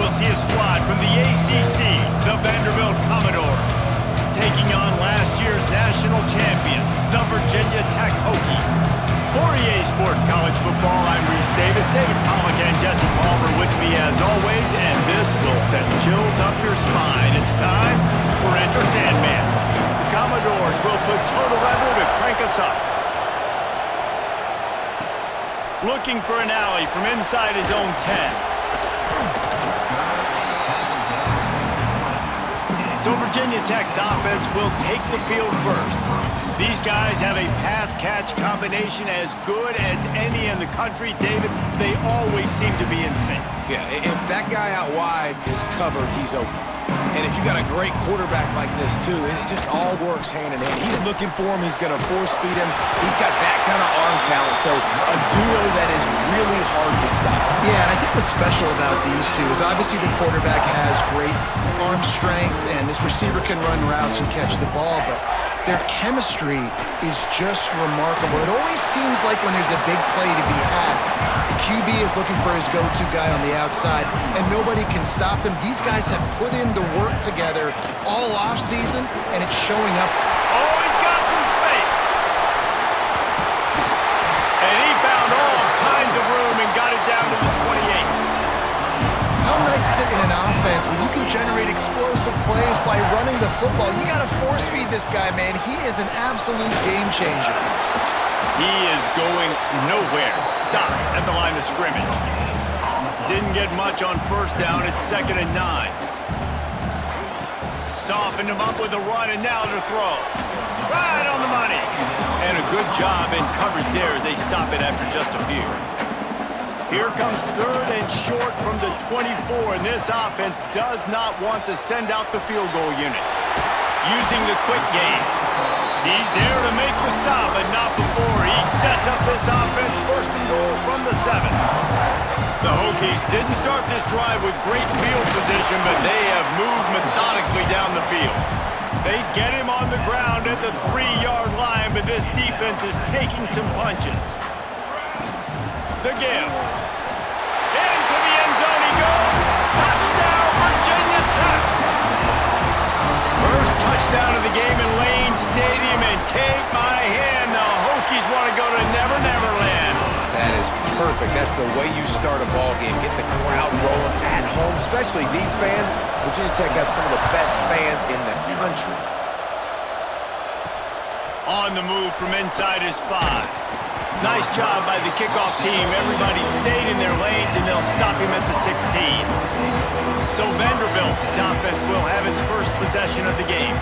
we'll see a squad from the ACC, the Vanderbilt Commodores, taking on last year's national champions, the Virginia Tech Hokies. For EA Sports College Football, I'm Reese Davis, David Pollack and Jesse Palmer with me as always, and this will send chills up your spine. It's time for Enter Sandman. The Commodores will put total revenue to crank us up. Looking for an alley from inside his own 10. So Virginia Tech's offense will take the field first. These guys have a pass-catch combination as good as any in the country. David, they always seem to be in sync. Yeah, if that guy out wide is covered, he's open. And if you got a great quarterback like this, too, it just all works hand in hand. He's looking for him. He's going to force feed him. He's got that kind of arm talent. So a duo that is really hard to stop. Yeah, and I think what's special about these two is obviously the quarterback has great arm strength, and this receiver can run routes and catch the ball, but their chemistry is just remarkable. It always seems like when there's a big play to be had, the QB is looking for his go-to guy on the outside, and nobody can stop them. These guys have put in the work together all offseason, and it's showing up. Oh, he's got some space. And he found all kinds of room and got it down to the 28. How nice is it in an offense when you can generate explosive plays by running the football? You got to force feed this guy, man. He is an absolute game changer. He is going nowhere. Stop at the line of scrimmage. Didn't get much on first down. It's 2nd and 9. Softened him up with a run, and now to throw. Right on the money. And a good job in coverage there as they stop it after just a few. Here comes 3rd and short from the 24, and this offense does not want to send out the field goal unit. Using the quick game. He's there to make the stop, but not before. He sets up this offense 1st and goal from the 7. The Hokies didn't start this drive with great field position, but they have moved methodically down the field. They get him on the ground at the 3-yard line, but this defense is taking some punches. The give. Into the end zone he goes. Touchdown, Virginia Tech. First touchdown of the game in Lane Stadium, and take my hand, the Hokies want to go to Never Never Land. That is perfect. That's the way you start a ball game. Get the crowd rolling at home, especially these fans. Virginia Tech has some of the best fans in the country. On the move from inside his 5. Nice job by the kickoff team. Everybody stayed in their lanes, and they'll stop him at the 16. So Vanderbilt's offense will have its first possession of the game.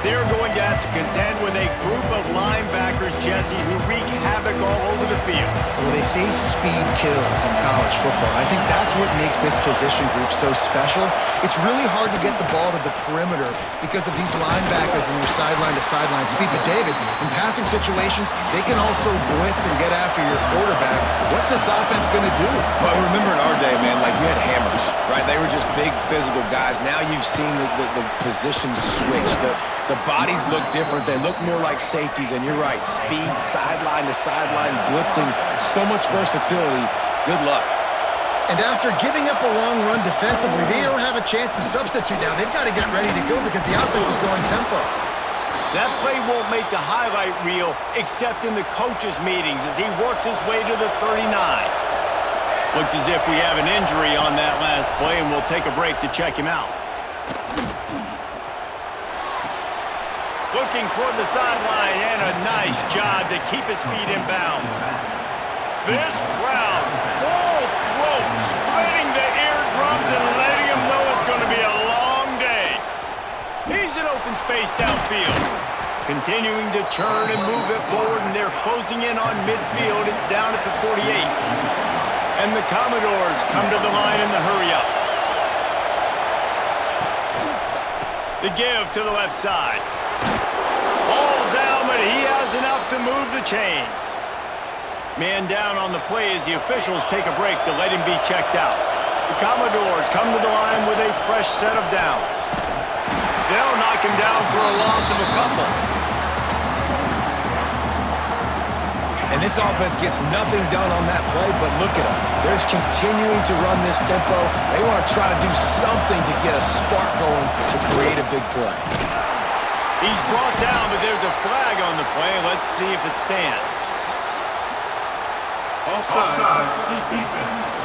They're going to have to contend with a group of linebackers, Jesse, who wreak havoc all over the field. Well, they say speed kills in college football. I think that's what makes this position group so special. It's really hard to get the ball to the perimeter because of these linebackers and their sideline-to-sideline speed. But David, in passing situations, they can also blitz and get after your quarterback. What's this offense going to do? Well, remember in our day, man, like you had hammers, right? They were just big physical guys. Now you've seen the positions switch. The bodies look different. They look more like safeties, and you're right. Speed, sideline to sideline, blitzing, so much versatility. Good luck. And after giving up a long run defensively, they don't have a chance to substitute now. They've got to get ready to go because the offense is going tempo. That play won't make the highlight reel except in the coaches' meetings as he works his way to the 39. Looks as if we have an injury on that last play, and we'll take a break to check him out. Looking toward the sideline, and a nice job to keep his feet in bounds. This crowd, full throat, splitting the eardrums and letting him know it's going to be a long day. He's in open space downfield. Continuing to churn and move it forward, and they're closing in on midfield. It's down at the 48. And the Commodores come to the line in the hurry-up. The give to the left side. All down, but he has enough to move the chains. Man down on the play as the officials take a break to let him be checked out. The Commodores come to the line with a fresh set of downs. They'll knock him down for a loss of a couple. And this offense gets nothing done on that play, but look at them. They're just continuing to run this tempo. They want to try to do something to get a spark going to create a big play. He's brought down, but there's a flag on the play. Let's see if it stands. Offside. Defense.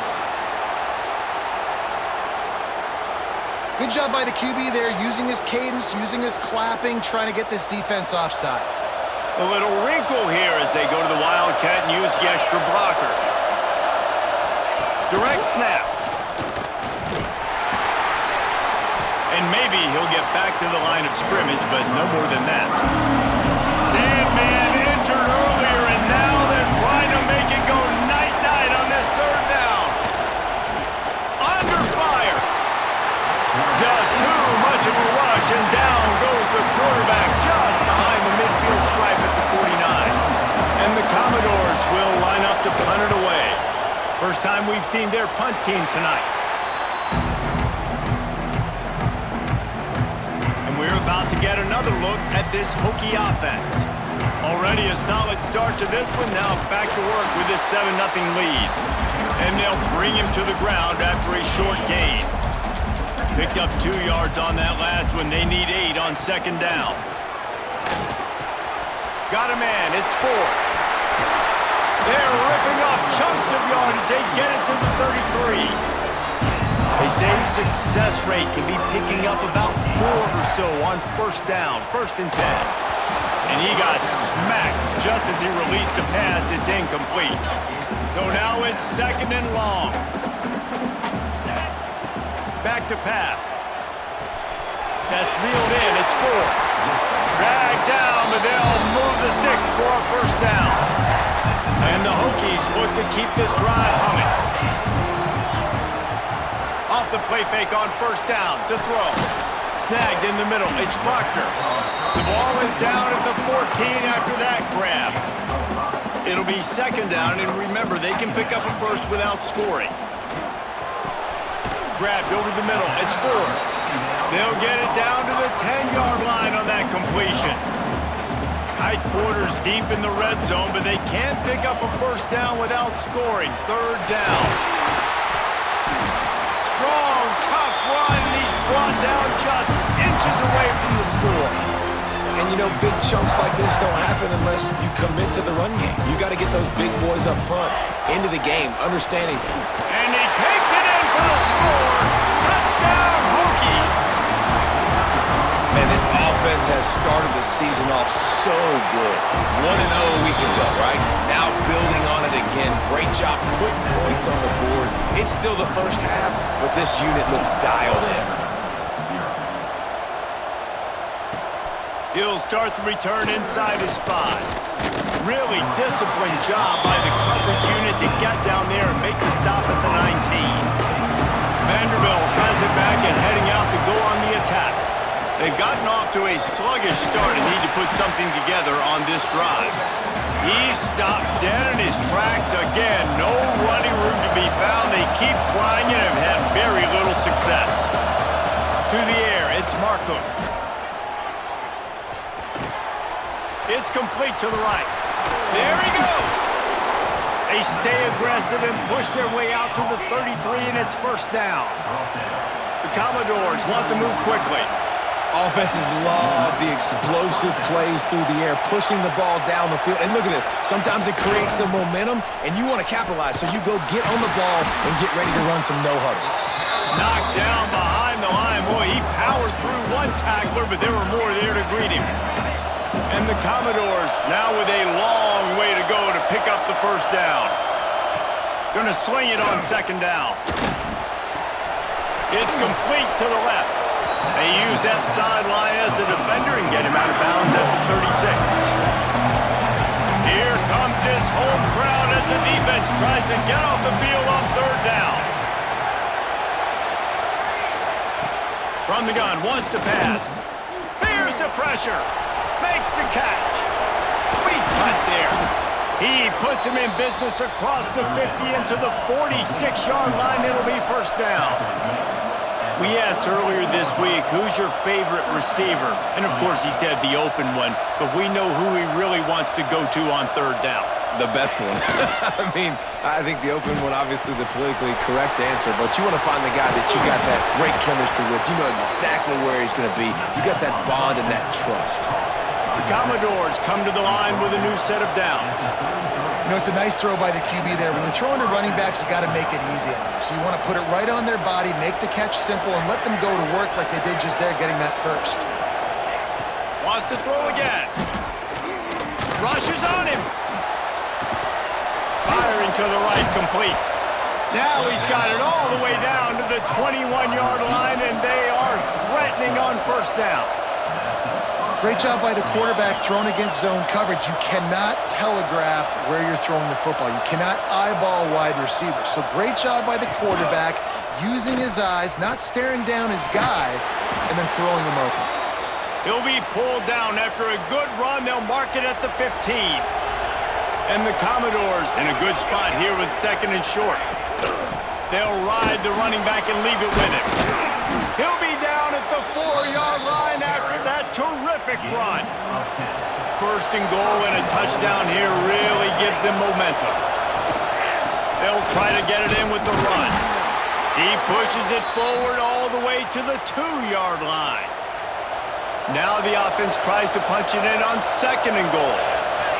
Good job by the QB there, using his cadence, using his clapping, trying to get this defense offside. A little wrinkle here as they go to the Wildcat and use the extra blocker. Direct snap. And maybe he'll get back to the line of scrimmage, but no more than that. Sandman entered earlier, and now they're trying to make it go night-night on this third down. Under fire. Just too much of a rush, and down goes the quarterback just behind the midfield stripe at the 49. And the Commodores will line up to punt it away. First time we've seen their punt team tonight. And we're about to get another look at this Hokie offense. Already a solid start to this one, now back to work with this 7-0 lead. And they'll bring him to the ground after a short gain. Picked up 2 yards on that last one. They need 8 on second down. Got a man. It's 4. They're ripping off chunks of yardage. They get it to the 33. They say success rate can be picking up about 4 or so on first down, 1st and 10. And he got smacked just as he released the pass. It's incomplete. So now it's 2nd and long. Back to pass. That's reeled in. It's 4. Dragged down, but they'll move the sticks for a first down. And the Hokies look to keep this drive humming. Off the play fake on first down to throw. Snagged in the middle. It's Proctor. The ball is down at the 14 after that grab. It'll be 2nd down, and remember, they can pick up a first without scoring. Grabbed over the middle. It's 4. They'll get it down to the 10-yard line on that completion. Tight quarters deep in the red zone, but they can't pick up a first down without scoring. 3rd down. Strong, tough run, and he's brought down just inches away from the score. And, you know, big chunks like this don't happen unless you commit to the run game. You got to get those big boys up front into the game, understanding. And he takes it in for the score. Touchdown, Hokies. Man, this offense has started the season off so good. 1-0 a week ago, right? Now building on it again. Great job putting points on the board. It's still the first half, but this unit looks dialed in. He'll start the return inside his 5. Really disciplined job by the coverage unit to get down there and make the stop at the 19. Vanderbilt has it back and heading out to go on the attack. They've gotten off to a sluggish start and need to put something together on this drive. He's stopped dead in his tracks again. No running room to be found. They keep trying and have had very little success. To the air, it's Markham. It's complete to the right. There he goes. They stay aggressive and push their way out to the 33, and it's first down. The Commodores want to move quickly. Offenses love the explosive plays through the air, pushing the ball down the field. And look at this. Sometimes it creates some momentum, and you want to capitalize. So you go get on the ball and get ready to run some no-huddle. Knocked down behind the line. Boy, he powered through one tackler, but there were more there to greet him. And the Commodores now with a long way to go to pick up the first down. Gonna sling it on second down. It's complete to the left. They use that sideline as a defender and get him out of bounds at the 36. Here comes this home crowd as the defense tries to get off the field on third down. From the gun, wants to pass. Here's the pressure. Makes the catch. Sweet cut there. He puts him in business across the 50 into the 46-yard line. It'll be first down. We asked earlier this week, who's your favorite receiver? And, of course, he said the open one, but we know who he really wants to go to on third down. The best one. I mean, I think the open one, obviously the politically correct answer, but you want to find the guy that you got that great chemistry with. You know exactly where he's going to be. You got that bond and that trust. The Commodores come to the line with a new set of downs. You know, it's a nice throw by the QB there. When you're throwing to running backs, you got to make it easy on them. So you want to put it right on their body, make the catch simple, and let them go to work like they did just there, getting that first. Wants to throw again. Rushes on him. Firing to the right, complete. Now he's got it all the way down to the 21-yard line, and they are threatening on first down. Great job by the quarterback thrown against zone coverage. You cannot telegraph where you're throwing the football. You cannot eyeball wide receivers. So great job by the quarterback using his eyes, not staring down his guy, and then throwing him open. He'll be pulled down after a good run. They'll mark it at the 15. And the Commodores in a good spot here with second and short. They'll ride the running back and leave it with him. He'll be down at the 4-yard line after that terrific run. First and goal and a touchdown here really gives them momentum. They'll try to get it in with the run. He pushes it forward all the way to the 2-yard line. Now the offense tries to punch it in on second and goal.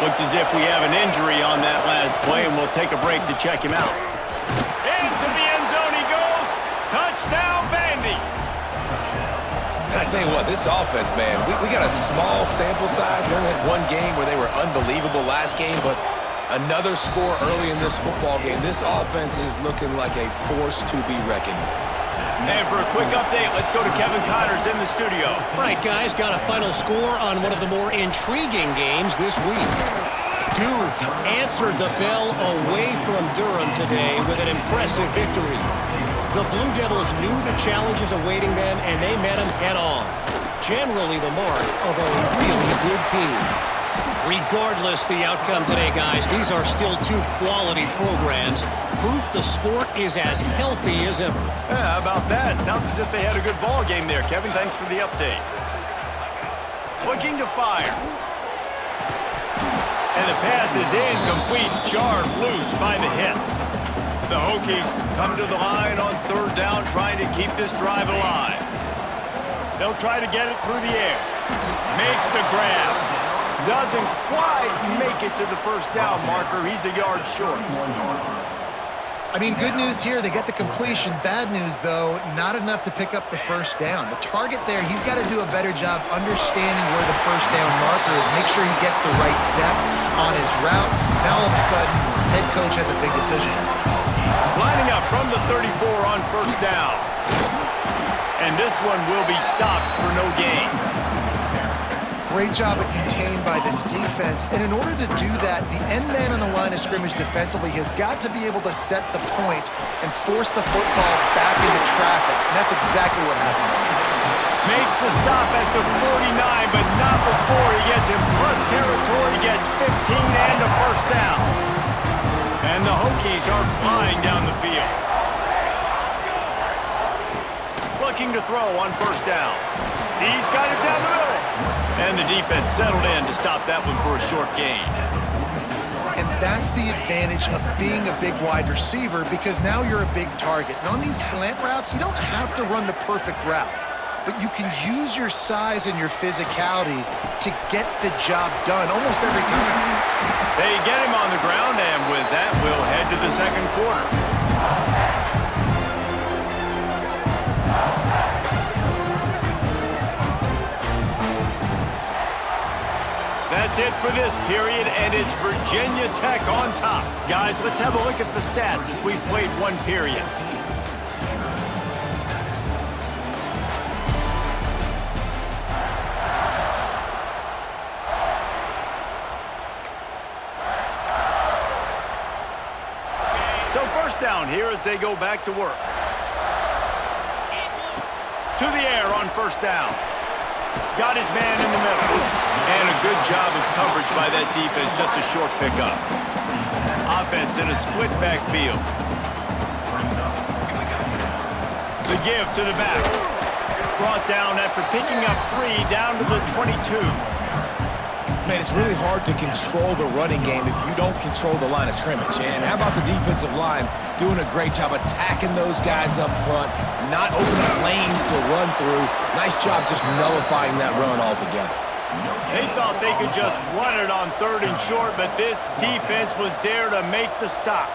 Looks as if we have an injury on that last play, and we'll take a break to check him out. Into the end zone he goes. Touchdown, Vandy. And I tell you what, this offense, man, we got a small sample size. We only had one game where they were unbelievable last game, but another score early in this football game. This offense is looking like a force to be reckoned with. And for a quick update, let's go to Kevin Connors in the studio. Right, guys, got a final score on one of the more intriguing games this week. Duke answered the bell away from Durham today with an impressive victory. The Blue Devils knew the challenges awaiting them, and they met them head-on. Generally the mark of a really good team. Regardless the outcome today, guys, these are still two quality programs. Proof the sport is as healthy as ever. Yeah, how about that? Sounds as if they had a good ball game there, Kevin. Thanks for the update. Looking to fire. And the pass is incomplete, jarred loose by the hit. The Hokies come to the line on third down, trying to keep this drive alive. They'll try to get it through the air. Makes the grab. Doesn't quite make it to the first down marker. He's a yard short. I mean, good news here, they get the completion. Bad news, though, not enough to pick up the first down. The target there, he's got to do a better job understanding where the first down marker is, make sure he gets the right depth on his route. Now, all of a sudden, head coach has a big decision. Lining up from the 34 on first down. And this one will be stopped for no gain. Great job of contained by this defense. And in order to do that, the end man on the line of scrimmage defensively has got to be able to set the point and force the football back into traffic. And that's exactly what happened. Makes the stop at the 49, but not before he gets in plus territory, gets 15 and a first down. And the Hokies are flying down the field. Looking to throw on first down. He's got it down the middle. And the defense settled in to stop that one for a short gain. And that's the advantage of being a big wide receiver, because now you're a big target. And on these slant routes, you don't have to run the perfect route, but you can use your size and your physicality to get the job done almost every time. They get him on the ground, and with that, we'll head to the second quarter. That's it for this period, and it's Virginia Tech on top. Guys, let's have a look at the stats as we've played one period. So first down here as they go back to work. To the air on first down. Got his man in the middle. And a good job of coverage by that defense, just a short pickup. Offense in a split backfield. The give to the back. Brought down after picking up 3 down to the 22. Man, it's really hard to control the running game if you don't control the line of scrimmage. And how about the defensive line doing a great job attacking those guys up front, not opening lanes to run through. Nice job just nullifying that run altogether. They thought they could just run it on 3rd and short, but this defense was there to make the stop.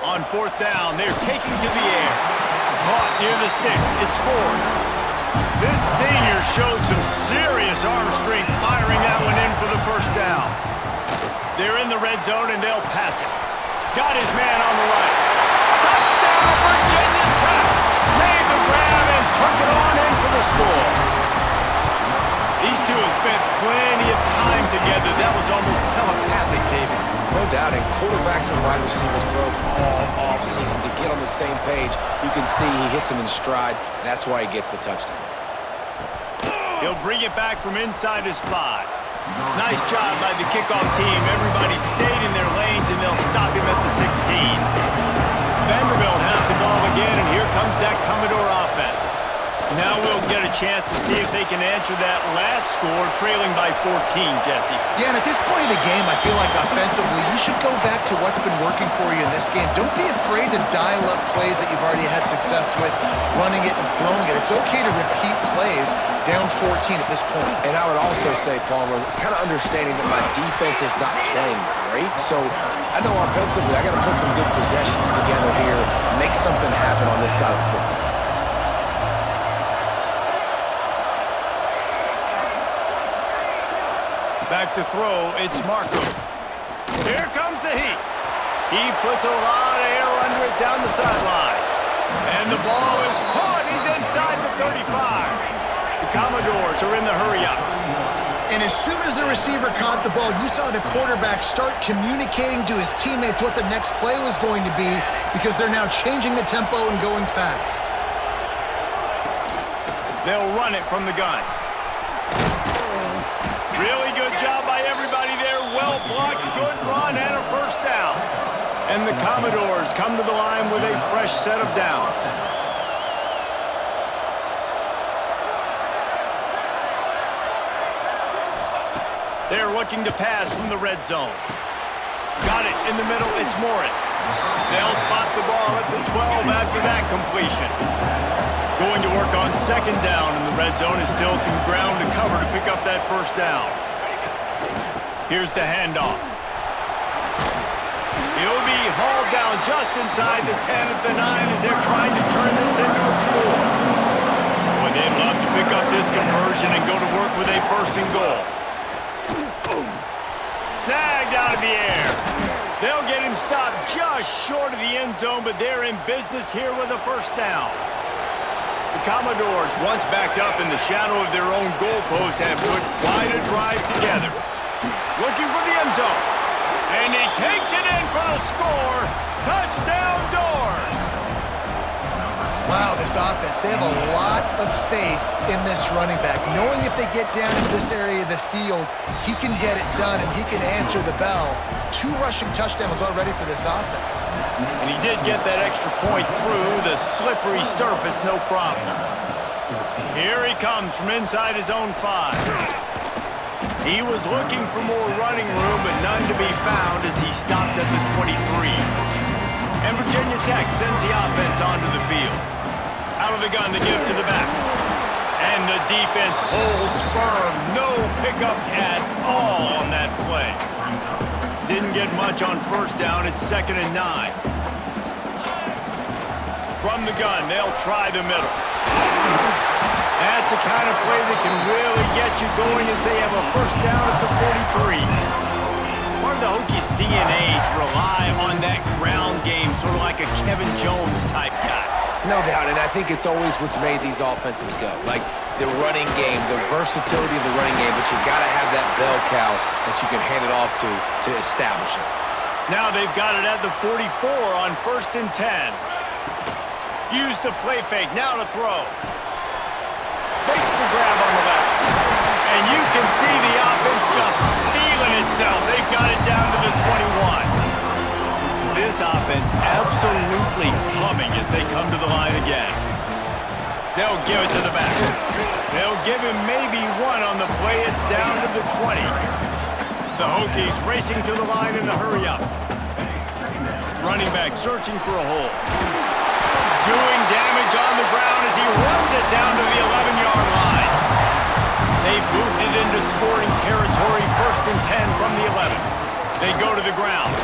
On 4th down, they're taking to the air. Caught near the sticks. It's 4. This senior showed some serious arm strength firing that one in for the 1st down. They're in the red zone and they'll pass it. Got his man on the right. Touchdown, Virginia Tech! Made the grab and took it on in for the score. These two have spent plenty of time together. That was almost telepathic, David. No doubt, and quarterbacks and wide receivers throw all offseason to get on the same page. You can see he hits him in stride. That's why he gets the touchdown. He'll bring it back from inside his 5. Nice job by the kickoff team. Everybody stayed in their lanes, and they'll stop him at the 16. Vanderbilt has the ball again, and here comes that Commodore offense. Now we'll get a chance to see if they can answer that last score, trailing by 14, Jesse. Yeah, and at this point in the game, I feel like offensively, you should go back to what's been working for you in this game. Don't be afraid to dial up plays that you've already had success with, running it and throwing it. It's okay to repeat plays down 14 at this point. And I would also say, Palmer, kind of understanding that my defense is not playing great, so I know offensively I got to put some good possessions together here, make something happen on this side of the football. Back to throw, it's Marco. Here comes the heat. He puts a lot of air under it down the sideline. And the ball is caught. He's inside the 35. The Commodores are in the hurry-up. And as soon as the receiver caught the ball, you saw the quarterback start communicating to his teammates what the next play was going to be because they're now changing the tempo and going fast. They'll run it from the gun. Really good job by everybody there. Well blocked, good run, and a 1st down. And the Commodores come to the line with a fresh set of downs. They're looking to pass from the red zone. Got it in the middle, it's Morris. They'll spot the ball at the 12 after that completion. Going to work on 2nd down in the red zone is still some ground to cover to pick up that 1st down. Here's the handoff. He'll be hauled down just inside the 10 at the 9 as they're trying to turn this into a score. Boy, they'd love to pick up this conversion and go to work with a 1st and goal. Snagged out of the air. They'll get him stopped just short of the end zone, but they're in business here with a 1st down. The Commodores, once backed up in the shadow of their own goalpost, have put quite a drive together. Looking for the end zone. And he takes it in for the score. Touchdown, Doors! Wow, this offense, they have a lot of faith in this running back. Knowing if they get down into this area of the field, he can get it done and he can answer the bell. 2 rushing touchdowns already for this offense. And he did get that extra point through the slippery surface, no problem. Here he comes from inside his own 5. He was looking for more running room, but none to be found as he stopped at the 23. And Virginia Tech sends the offense onto the field. Out of the gun to give to the back. And the defense holds firm. No pickup at all on that play. Didn't get much on 1st down. It's 2nd and 9. From the gun, they'll try the middle. That's the kind of play that can really get you going as they have a 1st down at the 43. Part of the Hokies' DNA to rely on that ground game, sort of like a Kevin Jones type guy. No doubt, and I think it's always what's made these offenses go. Like the running game, the versatility of the running game, but you got to have that bell cow that you can hand it off to establish it. Now they've got it at the 44 on 1st and 10. Use the play fake, now to throw. Makes the grab on the left. And you can see the offense just feeling itself. They've got it down to the 21. This offense absolutely humming as they come to the line again. They'll give it to the back. They'll give him maybe one on the play. It's down to the 20. The Hokies racing to the line in a hurry-up. Running back searching for a hole. Doing damage on the ground as he runs it down to the 11-yard line. They've moved it into scoring territory, 1st and 10 from the 11. They go to the ground.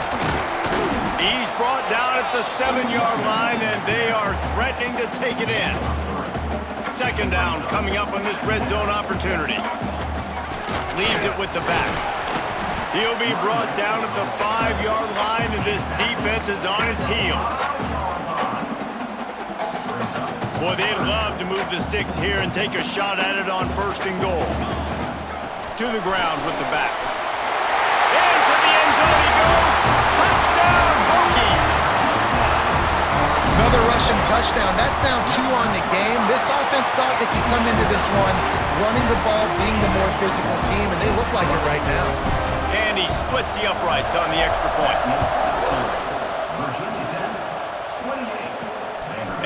He's brought down at the 7-yard line, and they are threatening to take it in. 2nd down coming up on this red zone opportunity. Leaves it with the back. He'll be brought down at the 5-yard line, and this defense is on its heels. Boy, they'd love to move the sticks here and take a shot at it on 1st and goal. To the ground with the back. Into the end zone he goes. Touchdown, Hokies! Another rushing touchdown. That's now 2 on the game. This offense thought they could come into this one running the ball, being the more physical team, and they look like it right now. And he splits the uprights on the extra point.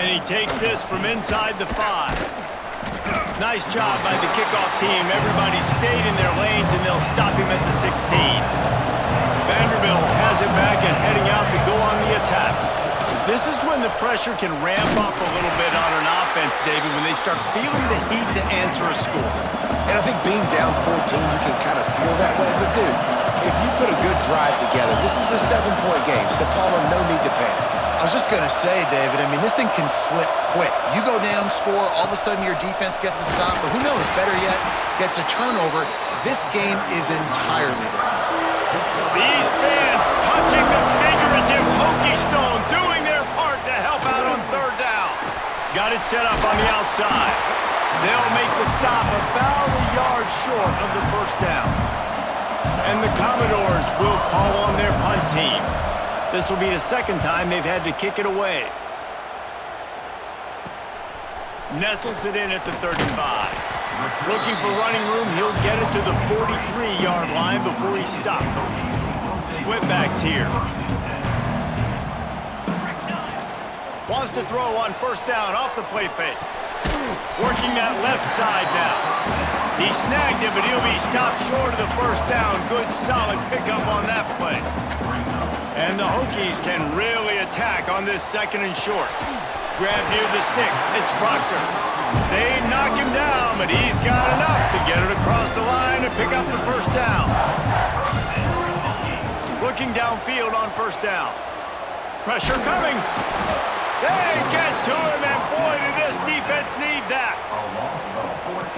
And he takes this from inside the 5. Nice job by the kickoff team. Everybody stayed in their lanes, and they'll stop him at the 16. Vanderbilt has it back and heading out to go on the attack. This is when the pressure can ramp up a little bit on an offense, David, when they start feeling the heat to answer a score. And I think being down 14, you can kind of feel that way. But, dude, if you put a good drive together, this is a 7-point game, so Palmer, no need to panic. I was just going to say, David, I mean, this thing can flip quick. You go down, score, all of a sudden your defense gets a stop, or who knows, better yet, gets a turnover. This game is entirely different. These fans touching the figurative Hokie stone, doing their part to help out on 3rd down. Got it set up on the outside. They'll make the stop about a yard short of the 1st down. And the Commodores will call on their punt team. This will be the 2nd time they've had to kick it away. Nestles it in at the 35. Looking for running room, he'll get it to the 43-yard line before he stopped. Split backs here. Wants to throw on 1st down off the play fake. Working that left side now. He snagged it, but he'll be stopped short of the 1st down. Good, solid pickup on that play. And the Hokies can really attack on this 2nd and short. Grab near the sticks. It's Proctor. They knock him down, but he's got enough to get it across the line and pick up the 1st down. Looking downfield on 1st down. Pressure coming. They get to him, and boy, did this defense need that.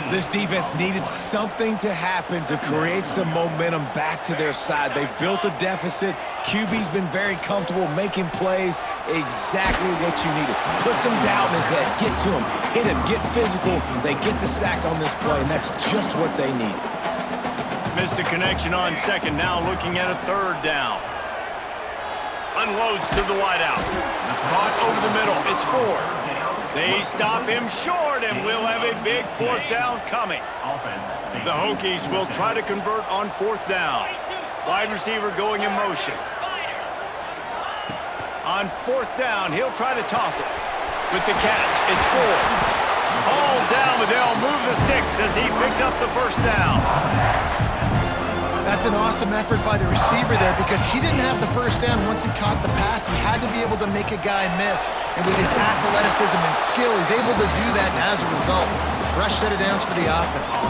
This defense needed something to happen to create some momentum back to their side. They've built a deficit. QB's been very comfortable making plays. Exactly what you needed. Put some doubt in his head. Get to him. Hit him. Get physical. They get the sack on this play, and that's just what they needed. Missed the connection on 2nd. Now looking at a 3rd down. Unloads to the wideout. Caught over the middle. It's 4. They stop him short, and we'll have a big 4th down coming. The Hokies will try to convert on 4th down. Wide receiver going in motion. On 4th down, he'll try to toss it. With the catch, it's 4. Hauled down, but they'll move the sticks as he picks up the 1st down. That's an awesome effort by the receiver there because he didn't have the 1st down once he caught the pass. He had to be able to make a guy miss. And with his athleticism and skill, he's able to do that. And as a result, fresh set of downs for the offense.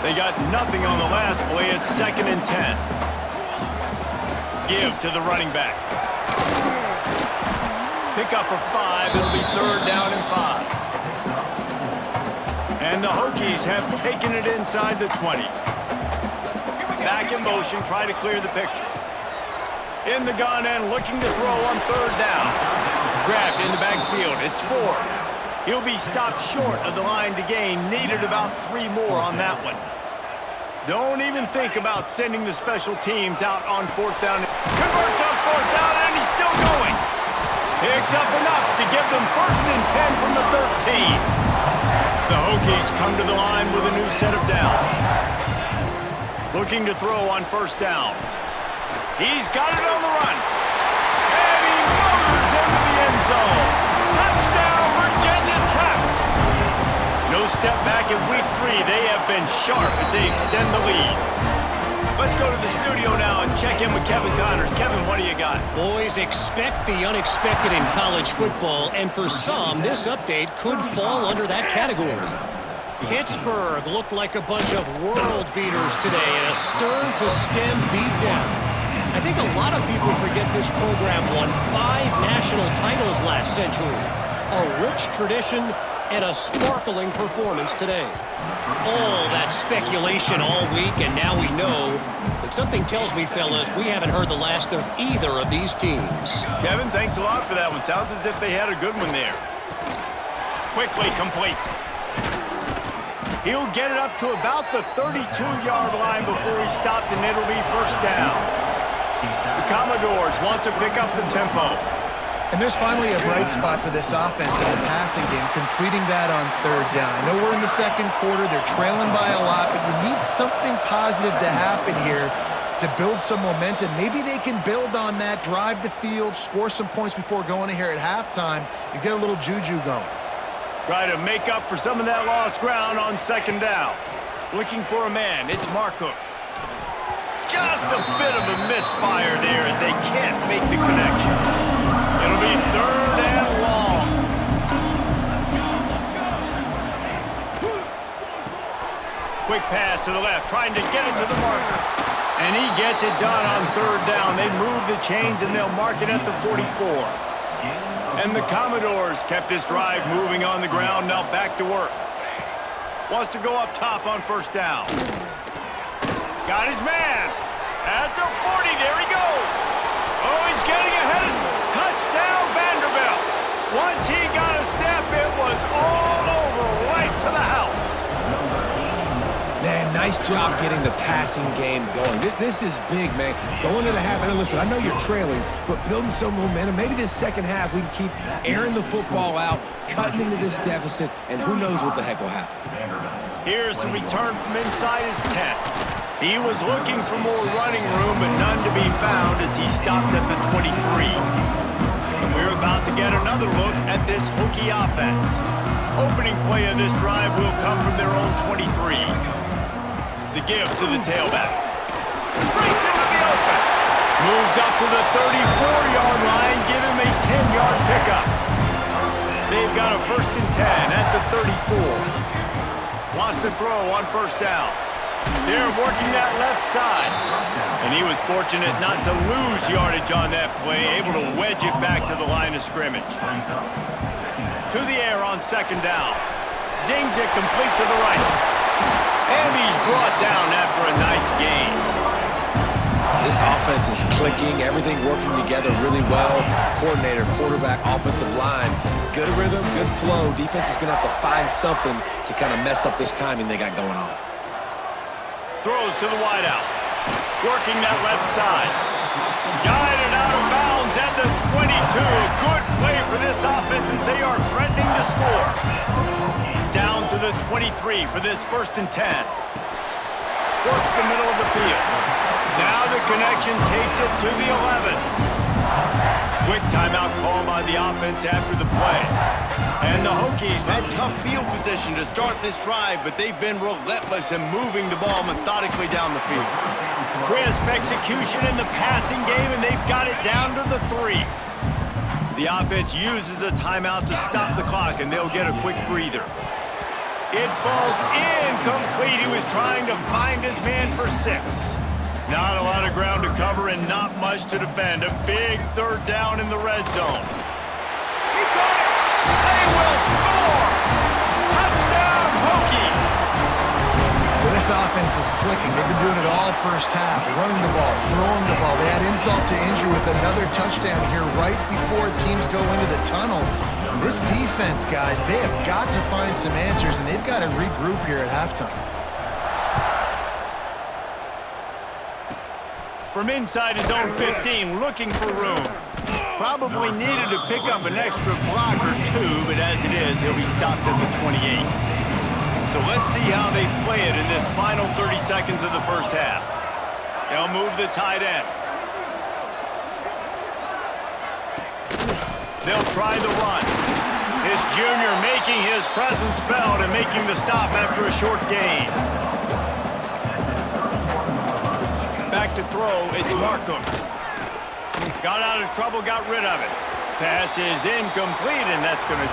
They got nothing on the last play. It's 2nd and 10. Give to the running back. Pick up a 5. It'll be 3rd down and 5. And the Hokies have taken it inside the 20. Back in motion, trying to clear the picture. In the gun and looking to throw on 3rd down. Grabbed in the backfield. It's 4. He'll be stopped short of the line to gain. Needed about 3 more on that one. Don't even think about sending the special teams out on 4th down. Converts on 4th down, and he's still going. Picks up enough to give them 1st and 10 from the 13. The Hokies come to the line with a new set of downs. Looking to throw on 1st down. He's got it on the run. And he motors into the end zone. Touchdown, Virginia Tech. like in week 3 they have been sharp as they extend the lead. Let's go to the studio now and check in with Kevin Connors. Kevin, what do you got? Boys, expect the unexpected in college football, and for some, this update could fall under that category. Pittsburgh looked like a bunch of world beaters today in a stern-to-stem beatdown. I think a lot of people forget this program won 5 national titles last century. A rich tradition and a sparkling performance today. All that speculation all week, and now we know. But something tells me, fellas, we haven't heard the last of either of these teams. Kevin, thanks a lot for that one. Sounds as if they had a good one there. Quickly complete. He'll get it up to about the 32-yard line before he's stopped, and it'll be first down. The Commodores want to pick up the tempo. And there's finally a bright spot for this offense in the passing game, completing that on third down. I know we're in the second quarter. They're trailing by a lot, but you need something positive to happen here to build some momentum. Maybe they can build on that, drive the field, score some points before going in here at halftime, and get a little juju going. Try to make up for some of that lost ground on second down. Looking for a man. It's Mark Hook. Just a bit of a misfire there as they can't make the connection. It'll be third and long. Quick pass to the left, trying to get it to the marker. And he gets it done on third down. They move the chains and they'll mark it at the 44. And the Commodores kept this drive moving on the ground, now back to work. Wants to go up top on first down. Got his man. At the 40, there he goes. Oh, he's getting ahead of touchdown Vanderbilt. Once he got a step, it was all over, right to the house. Man, nice job getting the passing game going. This is big, man. Going to the half, and listen, I know you're trailing, but building some momentum. Maybe this second half we can keep airing the football out, cutting into this deficit, and who knows what the heck will happen. Here's the return from inside his tent. He was looking for more running room, but none to be found as he stopped at the 23. And we're about to get another look at this Hokie offense. Opening play of this drive will come from their own 23. The give to the tailback. Breaks into the open. Moves up to the 34-yard line. Give him a 10-yard pickup. They've got a 1st and 10 at the 34. Wants to throw on first down. They're working that left side. And he was fortunate not to lose yardage on that play, able to wedge it back to the line of scrimmage. To the air on second down. Zings it complete to the right. And he's brought down after a nice gain. This offense is clicking, everything working together really well. Coordinator, quarterback, offensive line. Good rhythm, good flow. Defense is going to have to find something to kind of mess up this timing they got going on. Throws to the wideout. Working that left side. Guided out of bounds at the 22. A good play for this offense as they are threatening to score. Down to the 23 for this 1st and 10. Works the middle of the field. Now the connection takes it to the 11. Quick timeout call by the offense after the play. And the Hokies had tough field position to start this drive, but they've been relentless in moving the ball methodically down the field. Crisp execution in the passing game, and they've got it down to the 3. The offense uses a timeout to stop the clock, and they'll get a quick breather. It falls incomplete. He was trying to find his man for 6. Not a lot of ground to cover and not much to defend. A big third down in the red zone. He caught it. They will score. Touchdown, Hokies. Well, this offense is clicking. They've been doing it all first half, running the ball, throwing the ball. They had insult to injury with another touchdown here right before teams go into the tunnel. This defense, guys, they have got to find some answers, and they've got to regroup here at halftime. From inside his own 15, looking for room. Probably needed to pick up an extra block or 2, but as it is, he'll be stopped at the 28. So let's see how they play it in this final 30 seconds of the first half. They'll move the tight end. They'll try the run. This junior making his Presence felt in making the stop after a short gain. Back to throw, it's Markham. Got out of trouble, got rid of it. Pass is incomplete, and that's going to